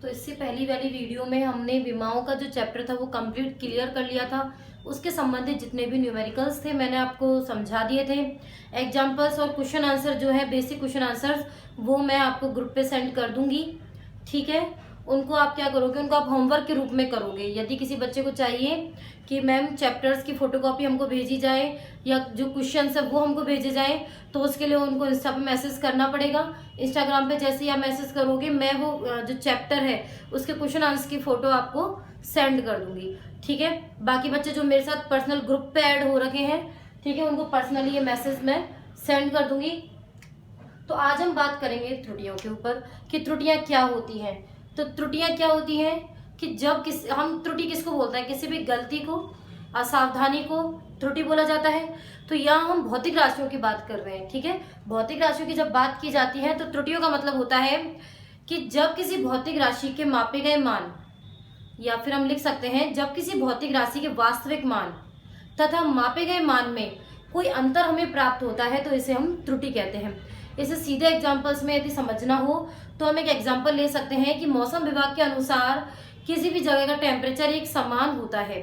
तो इससे पहली वाली वीडियो में हमने विमाओं का जो चैप्टर था वो कंप्लीट क्लियर कर लिया था। उसके संबंधित जितने भी न्यूमेरिकल्स थे मैंने आपको समझा दिए थे। एग्जाम्पल्स और क्वेश्चन आंसर जो है, बेसिक क्वेश्चन आंसर्स, वो मैं आपको ग्रुप पे सेंड कर दूंगी। ठीक है, उनको आप क्या करोगे, उनको आप होमवर्क के रूप में करोगे। यदि किसी बच्चे को चाहिए कि मैम चैप्टर्स की फोटोकॉपी हमको भेजी जाए या जो क्वेश्चन है वो हमको भेजे जाए, तो उसके लिए उनको इंस्टा पे मैसेज करना पड़ेगा। इंस्टाग्राम पे जैसे ही आप मैसेज करोगे, मैं वो जो चैप्टर है उसके क्वेश्चन आंसर की फोटो आपको सेंड कर दूंगी। ठीक है, बाकी बच्चे जो मेरे साथ पर्सनल ग्रुप पे ऐड हो रखे हैं, ठीक है, उनको पर्सनली ये मैसेज मैं सेंड कर दूंगी। तो आज हम बात करेंगे त्रुटियों के ऊपर कि त्रुटियां क्या होती हैं। तो त्रुटियां क्या होती हैं कि जब हम त्रुटि किसको बोलते हैं, किसी भी गलती को, असावधानी को त्रुटि बोला जाता है। तो यहाँ हम भौतिक राशियों की बात कर रहे हैं। ठीक है, भौतिक राशियों की जब बात की जाती है तो त्रुटियों का मतलब होता है कि जब किसी भौतिक राशि के मापे गए मान, या फिर हम लिख सकते हैं जब किसी भौतिक राशि के वास्तविक मान तथा मापे गए मान में कोई अंतर हमें प्राप्त होता है, तो इसे हम त्रुटि कहते हैं। इसे सीधे एग्जाम्पल्स में यदि समझना हो तो हम एक एग्जाम्पल ले सकते हैं कि मौसम विभाग के अनुसार किसी भी जगह का टेम्परेचर एक समान होता है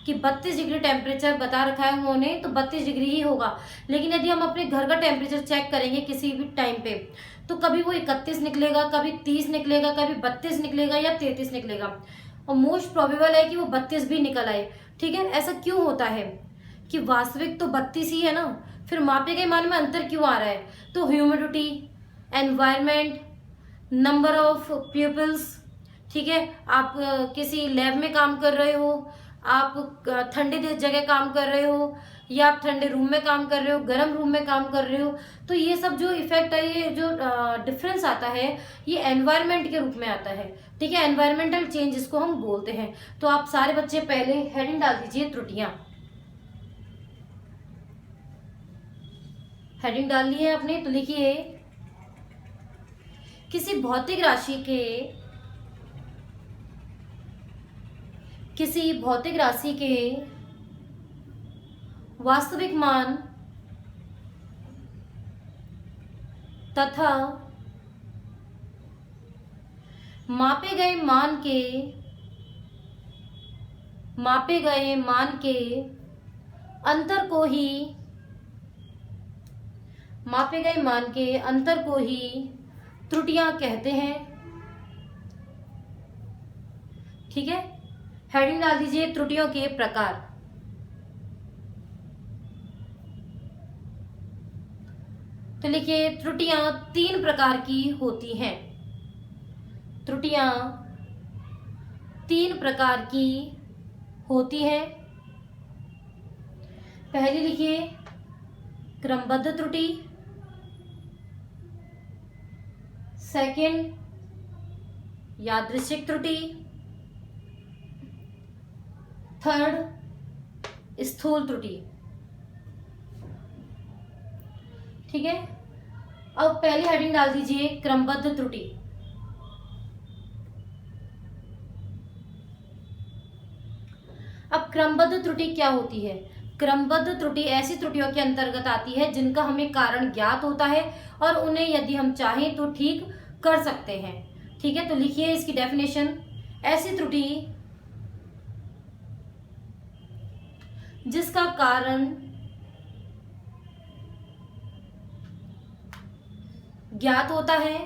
कि 32 डिग्री टेम्परेचर बता रखा है उन्होंने, तो 32 डिग्री ही होगा। लेकिन यदि हम अपने घर का टेम्परेचर चेक करेंगे किसी भी टाइम पे, तो कभी वो 31 निकलेगा, कभी 30 निकलेगा, कभी 32 निकलेगा या 33 निकलेगा, और मोस्ट प्रोबेबल है कि वो 32 भी निकल आए। ठीक है, ऐसा क्यों होता है कि वास्तविक तो 32 ही है ना, फिर मापे गए मान में अंतर क्यों आ रहा है? तो humidity, environment, number of peoples. ठीक है, आप किसी लैब में काम कर रहे हो, आप ठंडी जगह काम कर रहे हो, या आप ठंडे रूम में काम कर रहे हो, गर्म रूम में काम कर रहे हो, तो ये सब जो इफेक्ट है, ये जो डिफरेंस आता है, ये एनवायरमेंट के रूप में आता है। ठीक है, एनवायरमेंटल चेंज इसको हम बोलते हैं। तो आप सारे बच्चे पहले हेडिंग डाल दीजिए त्रुटियां। हेडिंग डाल ली है आपने, तो लिखिए किसी भौतिक राशि के वास्तविक मान तथा मापे गए मान के अंतर को ही त्रुटियां कहते हैं। ठीक है, हेडिंग डाल दीजिए त्रुटियों के प्रकार। तो लिखिए त्रुटियां 3 प्रकार की होती हैं। त्रुटियां 3 प्रकार की होती हैं। पहली लिखिए क्रमबद्ध त्रुटि, सेकंड यादृच्छिक त्रुटि, थर्ड स्थूल त्रुटि। ठीक है, अब पहली हेडिंग डाल दीजिए क्रमबद्ध त्रुटि। अब क्रमबद्ध त्रुटि क्या होती है? क्रमबद्ध त्रुटि ऐसी त्रुटियों के अंतर्गत आती है जिनका हमें कारण ज्ञात होता है और उन्हें यदि हम चाहें तो ठीक कर सकते हैं। ठीक है, तो लिखिए इसकी डेफिनेशन। ऐसी त्रुटि जिसका कारण ज्ञात होता है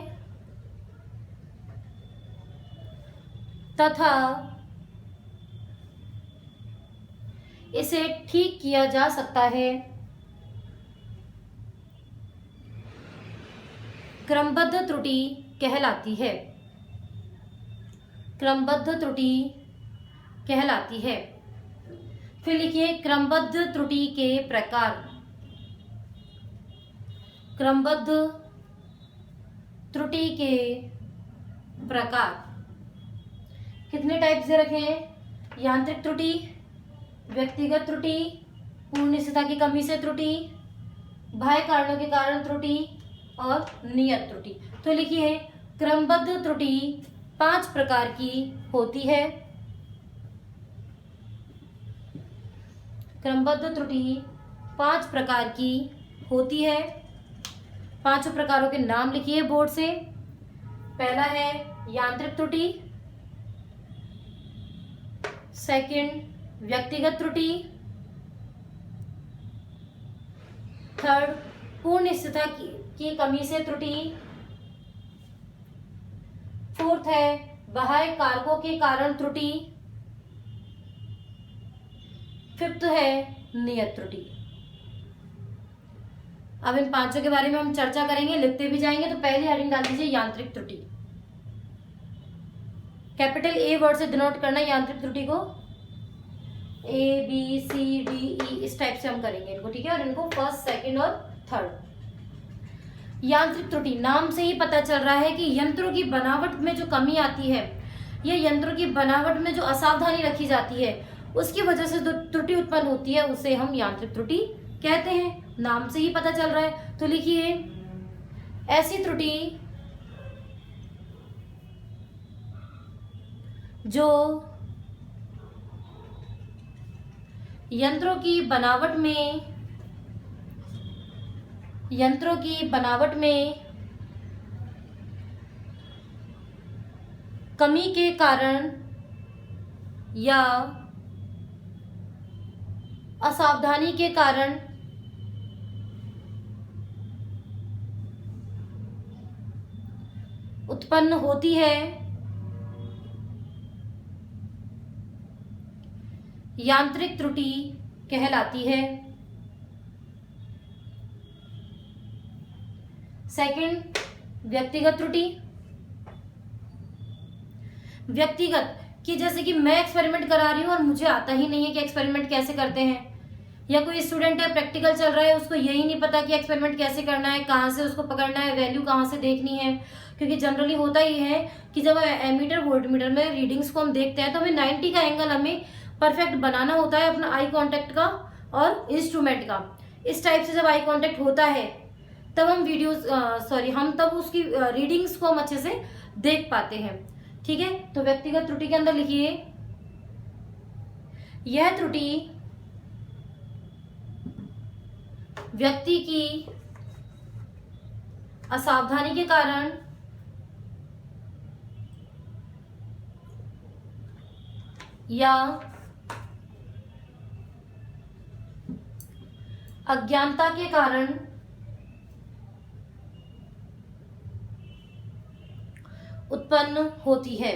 तथा इसे ठीक किया जा सकता है, क्रमबद्ध त्रुटि कहलाती है। क्रमबद्ध त्रुटि कहलाती है। फिर लिखिए क्रमबद्ध त्रुटि के प्रकार। क्रमबद्ध त्रुटि के प्रकार कितने टाइप से रखे हैं? यांत्रिक त्रुटि, व्यक्तिगत त्रुटि, पूर्ण निश्चितता की कमी से त्रुटि, बाह्य कारणों के कारण त्रुटि और नियत त्रुटि। तो लिखिए क्रमबद्ध त्रुटि 5 प्रकार की होती है। क्रमबद्ध त्रुटि 5 प्रकार की होती है। 5 प्रकारों के नाम लिखिए बोर्ड से। पहला है यांत्रिक त्रुटि, सेकंड व्यक्तिगत त्रुटि, थर्ड पूर्ण स्थिरता की कमी से त्रुटि, फोर्थ है बाह्य कारकों के कारण त्रुटि, फिफ्थ है नियत त्रुटि। अब इन पांचों के बारे में हम चर्चा करेंगे, लिखते भी जाएंगे। तो पहली हेडिंग डाल दीजिए यांत्रिक त्रुटि। कैपिटल ए वर्ड से डिनोट करना यांत्रिक त्रुटि को, A B C D E इस टाइप से हम करेंगे इनको, ठीक है। और इनको फर्स्ट, सेकंड और थर्ड। यांत्रिक त्रुटि नाम से ही पता चल रहा है कि यंत्रों की बनावट में जो कमी आती है या यंत्रों की बनावट में जो असावधानी रखी जाती है उसकी वजह से जो त्रुटि उत्पन्न होती है उसे हम यांत्रिक त्रुटि कहते हैं। नाम से ही पता चल रहा है। तो लिखिए ऐसी त्रुटि जो यंत्रों की बनावट में कमी के कारण या असावधानी के कारण उत्पन्न होती है, यांत्रिक त्रुटि कहलाती है। सेकंड व्यक्तिगत त्रुटि। व्यक्तिगत कि जैसे कि मैं एक्सपेरिमेंट करा रही हूं और मुझे आता ही नहीं है कि एक्सपेरिमेंट कैसे करते हैं, या कोई स्टूडेंट है प्रैक्टिकल चल रहा है उसको यही नहीं पता कि एक्सपेरिमेंट कैसे करना है, कहाँ से उसको पकड़ना है, वैल्यू कहाँ से देखनी है। क्योंकि जनरली होता ही है कि जब एमीटर वोल्टमीटर में रीडिंग्स को हम देखते हैं तो हमें 90 का एंगल हमें परफेक्ट बनाना होता है अपना आई कांटेक्ट का और इंस्ट्रूमेंट का। इस टाइप से जब आई कांटेक्ट होता है तब हम तब उसकी रीडिंग्स को हम अच्छे से देख पाते हैं, ठीक है। तो व्यक्तिगत त्रुटि के अंदर लिखिए यह त्रुटि व्यक्ति की असावधानी के कारण या अज्ञानता के कारण उत्पन्न होती है।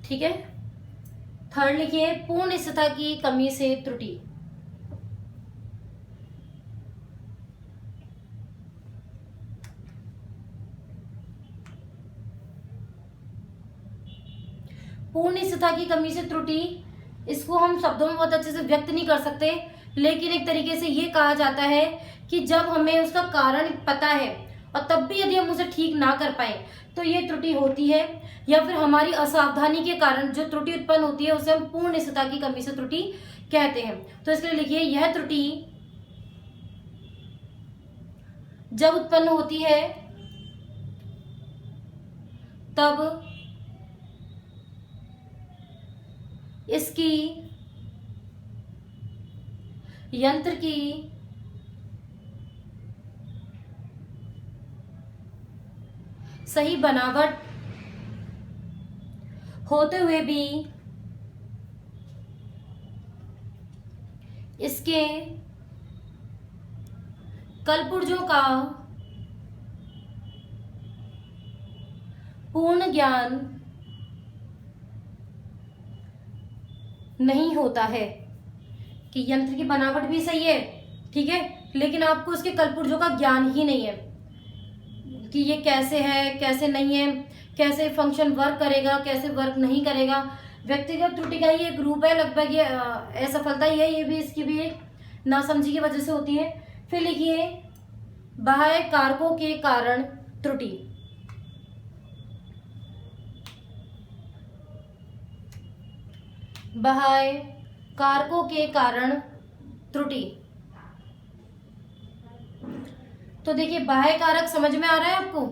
ठीक है। थर्ड लिखिए पूर्ण स्थिरता की कमी से त्रुटि। पूर्ण स्थिरता की कमी से त्रुटि, इसको हम शब्दों में बहुत अच्छे से व्यक्त नहीं कर सकते, लेकिन एक तरीके से ये कहा जाता है कि जब हमें उसका कारण पता है और तब भी यदि हम उसे ठीक ना कर पाए तो ये त्रुटि होती है, या फिर हमारी असावधानी के कारण जो त्रुटि उत्पन्न होती है उसे हम पूर्ण स्थिरता की कमी से त्रुटि कहते हैं। तो इसके लिए लिखिए यह त्रुटि जब उत्पन्न होती है तब इसकी यंत्र की सही बनावट होते हुए भी इसके कलपुर्जों का पूर्ण ज्ञान नहीं होता है। कि यंत्र की बनावट भी सही है, ठीक है, लेकिन आपको उसके कलपुर्जों का ज्ञान ही नहीं है कि ये कैसे है, कैसे नहीं है, कैसे फंक्शन वर्क करेगा, कैसे वर्क नहीं करेगा। व्यक्तिगत त्रुटि का ही एक रूप है, लगभग ये असफलता ही है, ये भी इसकी भी एक नासमझी की वजह से होती है। फिर लिखिए बाह्य कारकों के कारण त्रुटि। बाह्य कारकों के कारण त्रुटि। तो देखिए बाह्य कारक समझ में आ रहा है आपको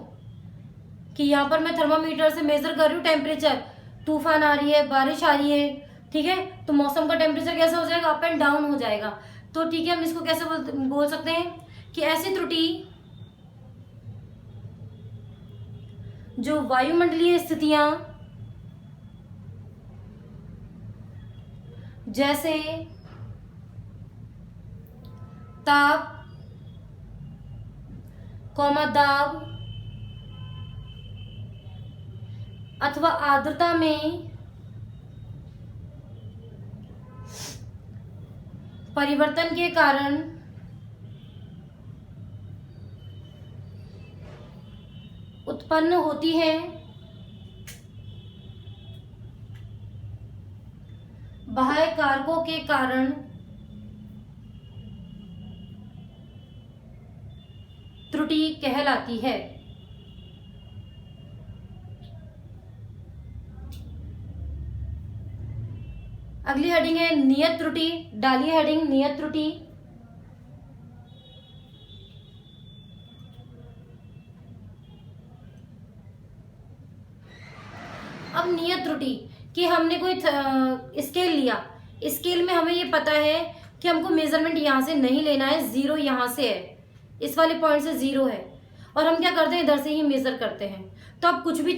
कि यहाँ पर मैं थर्मामीटर से मेजर कर रही हूँ टेम्परेचर, तूफान आ रही है, बारिश आ रही है, ठीक है, तो मौसम का टेम्परेचर कैसा हो जाएगा, अप एंड डाउन हो जाएगा। तो ठीक है, हम इसको कैसे बोल सकते हैं कि ऐसी त्रुटि जो वायुमंडलीय स्थितियां जैसे ताप, दाब अथवा आर्द्रता में परिवर्तन के कारण उत्पन्न होती है, बाह्य कारकों के कारण त्रुटि कहलाती है। अगली हेडिंग है नियत त्रुटि। डालिए हेडिंग नियत त्रुटि। अब नियत त्रुटि कि हमने कोई स्केल लिया, स्केल में हमें ये पता है कि हमको मेजरमेंट यहाँ से नहीं लेना है, जीरो यहाँ से है, इस वाले पॉइंट से जीरो है, और हम क्या करते हैं इधर से ही मेजर करते हैं। तो आप कुछ भी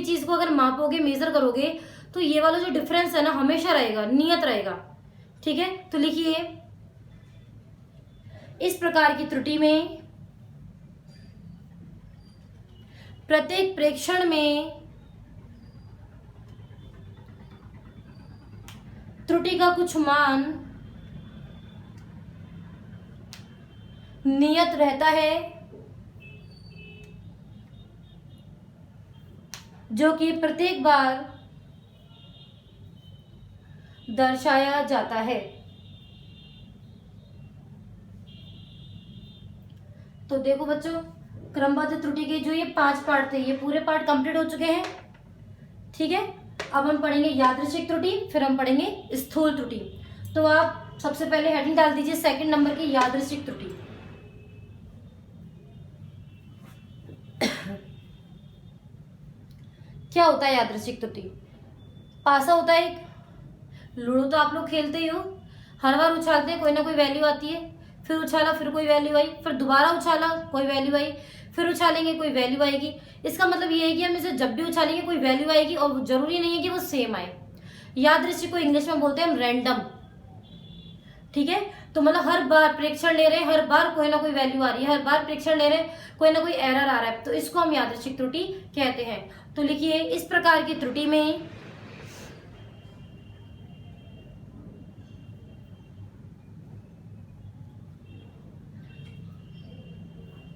चीज को अगर मापोगे, मेजर करोगे, तो ये वाला जो डिफरेंस है ना हमेशा रहेगा, नियत रहेगा। ठीक है, तो लिखिए इस प्रकार की त्रुटि में प्रत्येक प्रेक्षण में त्रुटि का कुछ मान नियत रहता है, जो कि प्रत्येक बार दर्शाया जाता है। तो देखो बच्चों, क्रमबद्ध त्रुटि के जो ये 5 पार्ट थे, ये पूरे पार्ट कंप्लीट हो चुके हैं। ठीक है, अब हम पढ़ेंगे यादृच्छिक त्रुटि, फिर हम पढ़ेंगे स्थूल त्रुटि। तो आप सबसे पहले हेडिंग डाल दीजिए सेकंड नंबर की यादृच्छिक त्रुटि। क्या होता है यादृच्छिक त्रुटि? पासा होता है एक, लूडो तो आप लोग खेलते ही हो, हर बार उछालते हैं कोई ना कोई वैल्यू आती है, फिर उछाला फिर कोई वैल्यू आई, फिर दोबारा उछाला कोई वैल्यू आई, फिर उछालेंगे कोई वैल्यू आएगी। इसका मतलब ये है कि हम इसे जब भी उछालेंगे कोई वैल्यू आएगी, और जरूरी नहीं है कि वो सेम आए। यादृच्छिक को इंग्लिश में बोलते हैं हम रैंडम। ठीक है, तो मतलब हर बार प्रेक्षण ले रहे हैं, हर बार कोई ना कोई वैल्यू आ रही है, हर बार प्रेक्षण ले रहे हैं कोई ना कोई एरर आ रहा है, तो इसको हम यादृच्छिक त्रुटि कहते हैं। तो लिखिए इस प्रकार की त्रुटि में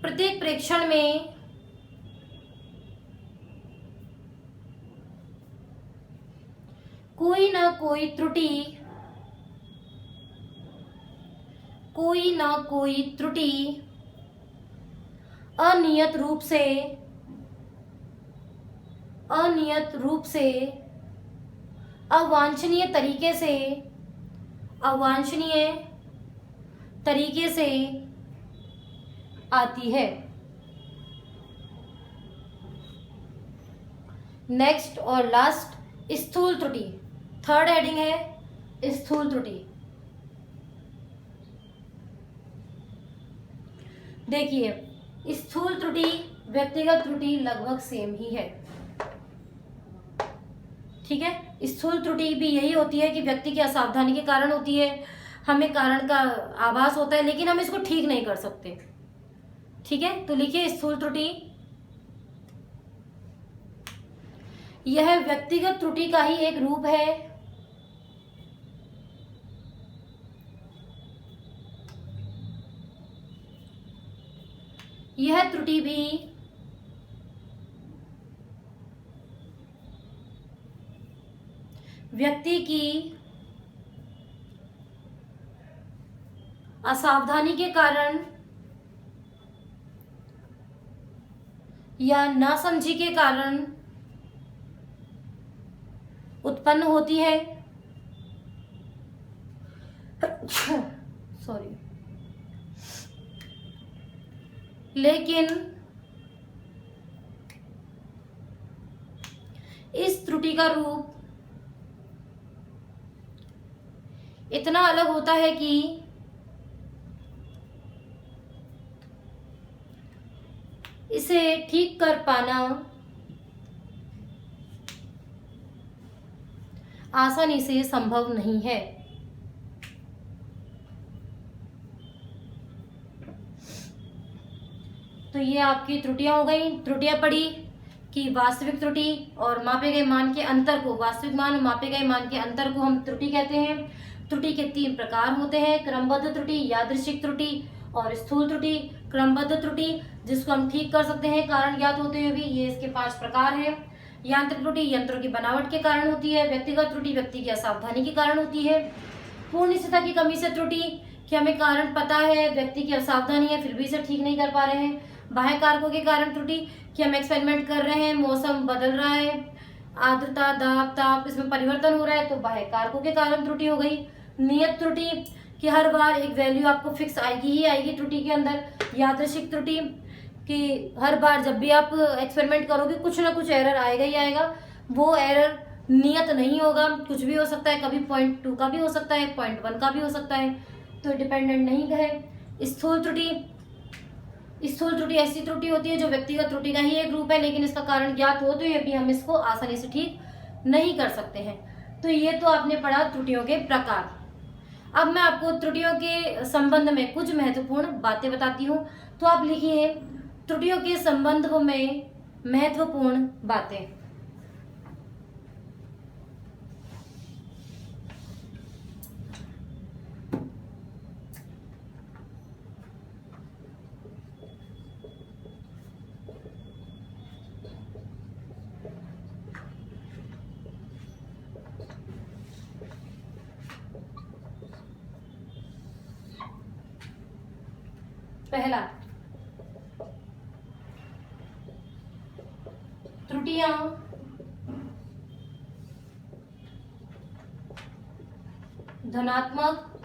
प्रत्येक प्रेक्षण में कोई ना कोई त्रुटि अनियत रूप से अवांछनीय तरीके से आती है। नेक्स्ट और लास्ट, स्थूल त्रुटि। थर्ड हेडिंग है स्थूल त्रुटि। देखिए स्थूल त्रुटि व्यक्तिगत त्रुटि लगभग सेम ही है। ठीक है, स्थूल त्रुटि भी यही होती है कि व्यक्ति की असावधानी के कारण होती है, हमें कारण का आभास होता है लेकिन हम इसको ठीक नहीं कर सकते। ठीक है, तो लिखिए स्थूल त्रुटि, यह व्यक्तिगत त्रुटि का ही एक रूप है। यह त्रुटि भी व्यक्ति की असावधानी के कारण या नासमझी के कारण उत्पन्न होती है। सॉरी, लेकिन इस त्रुटि का रूप इतना अलग होता है कि इसे ठीक कर पाना आसानी से संभव नहीं है। तो ये आपकी त्रुटियां हो गई। त्रुटियां पड़ी कि वास्तविक त्रुटि और मापे गए मान के अंतर को, वास्तविक मान और मापे गए मान के अंतर को हम त्रुटि कहते हैं। त्रुटि के 3 प्रकार होते हैं, क्रमबद्ध त्रुटि, यादृच्छिक त्रुटि और स्थूल त्रुटि। क्रमबद्ध त्रुटि जिसको हम ठीक कर सकते हैं कारण ज्ञात होते हुए भी, ये इसके 5 प्रकार है। यांत्रिक त्रुटि यंत्रों की बनावट के कारण होती है। व्यक्तिगत त्रुटि व्यक्ति की असावधानी के कारण होती है। पूर्ण निश्चितता की कमी से त्रुटि कि हमें कारण पता है, व्यक्ति की असावधानी है, फिर भी इसे ठीक नहीं कर पा रहे हैं। बाह्य कारकों के कारण त्रुटि कि हम एक्सपेरिमेंट कर रहे हैं, मौसम बदल रहा है, आर्द्रता, दाब, ताप इसमें परिवर्तन हो रहा है, तो बाह्य कारकों के कारण त्रुटि हो गई। नियत त्रुटि कि हर बार एक वैल्यू आपको फिक्स आएगी ही आएगी त्रुटि के अंदर। यादृच्छिक त्रुटि कि हर बार जब भी आप एक्सपेरिमेंट करोगे कुछ ना कुछ एरर आएगा ही आएगा, वो एरर नियत नहीं होगा, कुछ भी हो सकता है, कभी 0.2 का भी हो सकता है, 0.1 का भी हो सकता है, तो डिपेंडेंट नहीं है। स्थूल त्रुटि, स्थूल त्रुटि ऐसी त्रुटि होती है जो व्यक्तिगत त्रुटि का ही एक रूप है, लेकिन इसका कारण ज्ञात हो तो ये भी हम इसको आसानी से ठीक नहीं कर सकते हैं। तो ये तो आपने पढ़ा त्रुटियों के प्रकार। अब मैं आपको त्रुटियों के संबंध में कुछ महत्वपूर्ण बातें बताती हूँ, तो आप लिखिए त्रुटियों के संबंध में महत्वपूर्ण बातें। पहला, त्रुटियां धनात्मक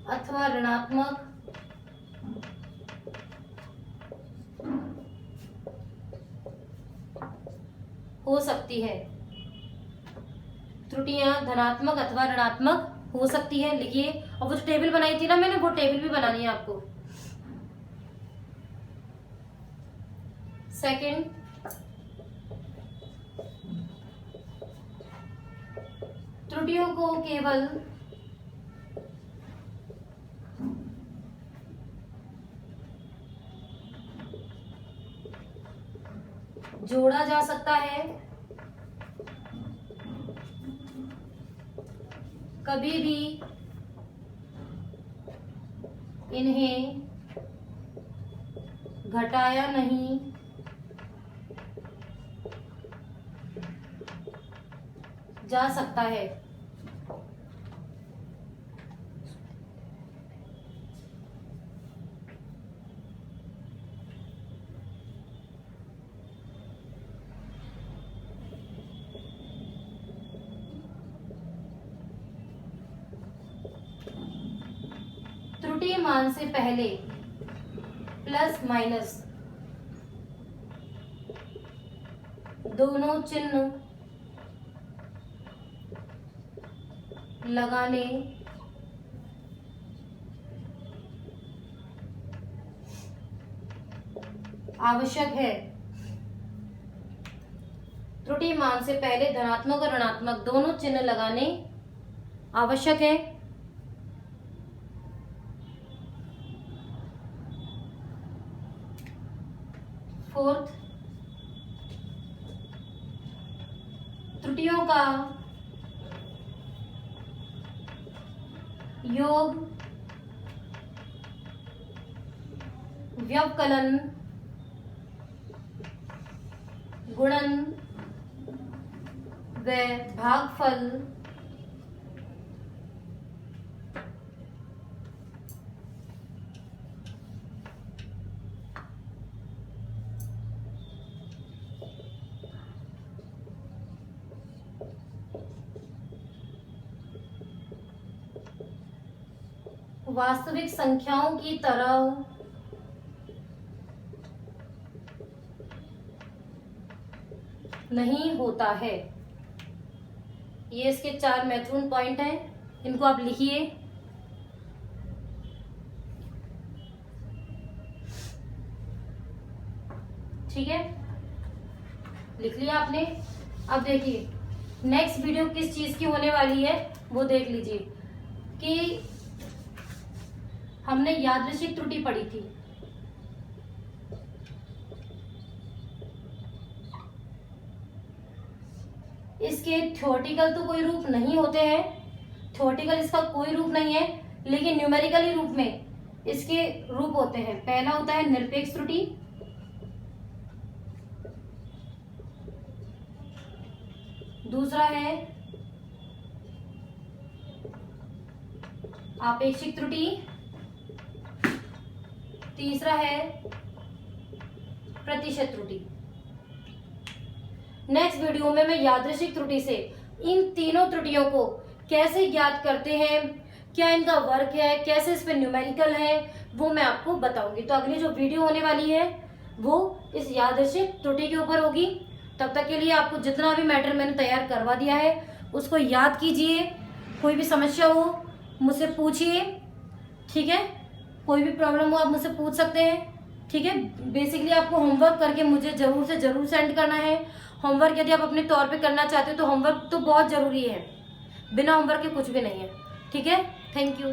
अथवा ऋणात्मक हो सकती है। त्रुटियां धनात्मक अथवा ऋणात्मक हो सकती है, लिखिए। और वो जो टेबल बनाई थी ना मैंने, वो टेबल भी बनानी है आपको। सेकंड, त्रुटियों को केवल जोड़ा जा सकता है, कभी भी इन्हें घटाया नहीं जा सकता है। त्रुटि मान से पहले प्लस माइनस दोनों चिन्ह लगाने आवश्यक है। त्रुटि मान से पहले धनात्मक और ऋणात्मक दोनों चिन्ह लगाने आवश्यक है। फोर्थ, त्रुटियों का योग व्यवकलन गुणन व भागफल वास्तविक संख्याओं की तरह नहीं होता है। ये इसके 4 महत्वपूर्ण पॉइंट हैं, इनको आप लिखिए। ठीक है, लिख लिया आपने। अब देखिए नेक्स्ट वीडियो किस चीज की होने वाली है वो देख लीजिए कि हमने यादृच्छिक त्रुटि पढ़ी थी। इसके थ्योरेटिकल तो कोई रूप नहीं होते हैं, थ्योरेटिकल इसका कोई रूप नहीं है, लेकिन न्यूमेरिकली रूप में इसके रूप होते हैं। पहला होता है निरपेक्ष त्रुटि, दूसरा है आपेक्षिक त्रुटि, तीसरा है प्रतिशत त्रुटि। नेक्स्ट वीडियो में मैं यादृच्छिक त्रुटि से इन तीनों त्रुटियों को कैसे ज्ञात करते हैं, क्या इनका वर्क है, कैसे इस पे न्यूमेरिकल है, वो मैं आपको बताऊंगी। तो अगली जो वीडियो होने वाली है वो इस यादृच्छिक त्रुटि के ऊपर होगी। तब तक के लिए आपको जितना भी मैटर मैंने तैयार करवा दिया है उसको याद कीजिए। कोई भी समस्या हो मुझसे पूछिए, ठीक है, कोई भी प्रॉब्लम हो आप मुझसे पूछ सकते हैं, ठीक है। बेसिकली आपको होमवर्क करके मुझे जरूर से जरूर सेंड करना है। होमवर्क यदि आप अपने तौर पे करना चाहते हो तो होमवर्क तो बहुत जरूरी है, बिना होमवर्क के कुछ भी नहीं है, ठीक है। Thank you.